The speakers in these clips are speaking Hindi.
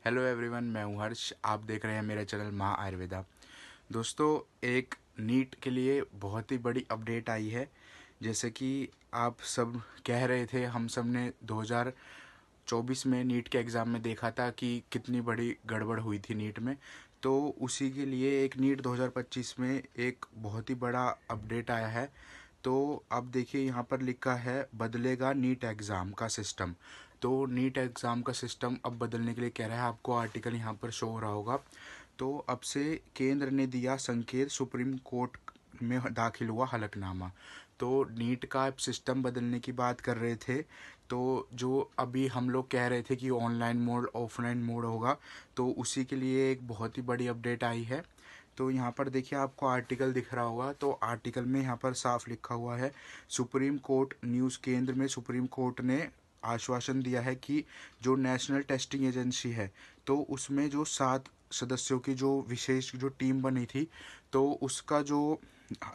हेलो एवरीवन, मैं हूँ हर्ष। आप देख रहे हैं मेरा चैनल माँ आयुर्वेदा। दोस्तों, एक नीट के लिए बहुत ही बड़ी अपडेट आई है। जैसे कि आप सब कह रहे थे, हम सब ने 2024 में नीट के एग्ज़ाम में देखा था कि कितनी बड़ी गड़बड़ हुई थी नीट में। तो उसी के लिए एक नीट 2025 में एक बहुत ही बड़ा अपडेट आया है। तो अब देखिए, यहाँ पर लिखा है बदलेगा नीट एग्ज़ाम का सिस्टम। तो नीट एग्ज़ाम का सिस्टम अब बदलने के लिए कह रहा है। आपको आर्टिकल यहाँ पर शो हो रहा होगा। तो अब से केंद्र ने दिया संकेत, सुप्रीम कोर्ट में दाखिल हुआ हलफनामा। तो नीट का सिस्टम बदलने की बात कर रहे थे। तो जो अभी हम लोग कह रहे थे कि ऑनलाइन मोड ऑफलाइन मोड होगा, तो उसी के लिए एक बहुत ही बड़ी अपडेट आई है। तो यहाँ पर देखिए, आपको आर्टिकल दिख रहा होगा। तो आर्टिकल में यहाँ पर साफ लिखा हुआ है, सुप्रीम कोर्ट न्यूज़। केंद्र में सुप्रीम कोर्ट ने आश्वासन दिया है कि जो नेशनल टेस्टिंग एजेंसी है, तो उसमें जो 7 सदस्यों की जो विशेष जो टीम बनी थी, तो उसका जो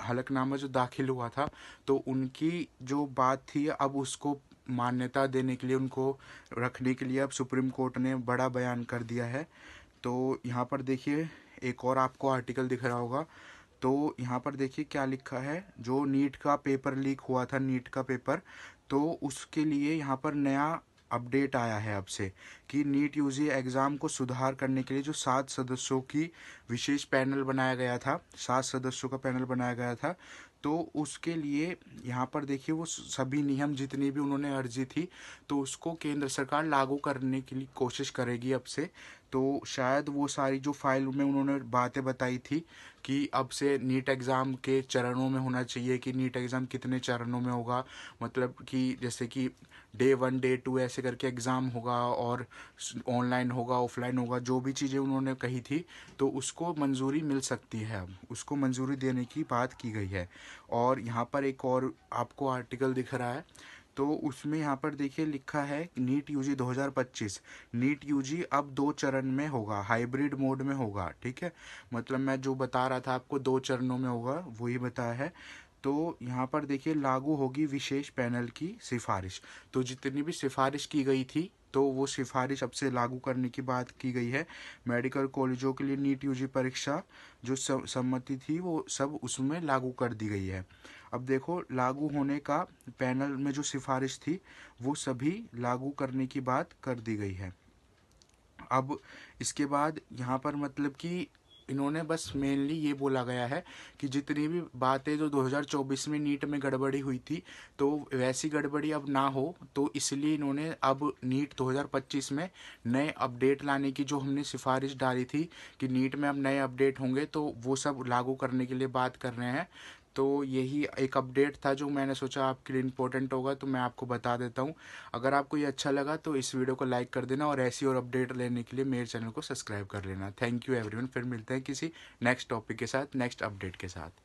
हलफनामा जो दाखिल हुआ था, तो उनकी जो बात थी, अब उसको मान्यता देने के लिए, उनको रखने के लिए अब सुप्रीम कोर्ट ने बड़ा बयान कर दिया है। तो यहाँ पर देखिए, एक और आपको आर्टिकल दिख रहा होगा। तो यहाँ पर देखिए क्या लिखा है, जो नीट का पेपर लीक हुआ था, नीट का पेपर, तो उसके लिए यहाँ पर नया अपडेट आया है अब से, कि नीट यूजी एग्ज़ाम को सुधार करने के लिए जो 7 सदस्यों की विशेष पैनल बनाया गया था, 7 सदस्यों का पैनल बनाया गया था। तो उसके लिए यहाँ पर देखिए, वो सभी नियम जितनी भी उन्होंने अर्जी थी, तो उसको केंद्र सरकार लागू करने के लिए कोशिश करेगी अब से। तो शायद वो सारी जो फाइल में उन्होंने बातें बताई थी कि अब से नीट एग्ज़ाम के चरणों में होना चाहिए, कि नीट एग्ज़ाम कितने चरणों में होगा, मतलब कि जैसे कि डे 1 डे 2 ऐसे करके एग्ज़ाम होगा, और ऑनलाइन होगा ऑफलाइन होगा, जो भी चीज़ें उन्होंने कही थी, तो उसको मंजूरी मिल सकती है। अब उसको मंजूरी देने की बात की गई है। और यहाँ पर एक और आपको आर्टिकल दिख रहा है। तो उसमें यहाँ पर देखिए लिखा है, नीट यूजी 2025। नीट यूजी अब 2 चरण में होगा, हाइब्रिड मोड में होगा। ठीक है, मतलब मैं जो बता रहा था आपको 2 चरणों में होगा, वही बताया है। तो यहाँ पर देखिए, लागू होगी विशेष पैनल की सिफारिश। तो जितनी भी सिफारिश की गई थी, तो वो सिफारिश अब से लागू करने की बात की गई है। मेडिकल कॉलेजों के लिए नीट यूजी परीक्षा जो सम्मति थी, वो सब उसमें लागू कर दी गई है। अब देखो, लागू होने का पैनल में जो सिफारिश थी, वो सभी लागू करने की बात कर दी गई है। अब इसके बाद यहाँ पर मतलब कि इन्होंने बस मेनली ये बोला गया है कि जितनी भी बातें जो 2024 में नीट में गड़बड़ी हुई थी, तो वैसी गड़बड़ी अब ना हो। तो इसलिए इन्होंने अब नीट 2025 में नए अपडेट लाने की जो हमने सिफारिश डाली थी, कि नीट में अब नए अपडेट होंगे, तो वो सब लागू करने के लिए बात कर रहे हैं। तो यही एक अपडेट था जो मैंने सोचा आपके लिए इम्पोर्टेंट होगा, तो मैं आपको बता देता हूँ। अगर आपको ये अच्छा लगा तो इस वीडियो को लाइक कर देना, और ऐसी और अपडेट लेने के लिए मेरे चैनल को सब्सक्राइब कर लेना। Thank you everyone. फिर मिलते हैं किसी नेक्स्ट टॉपिक के साथ, नेक्स्ट अपडेट के साथ।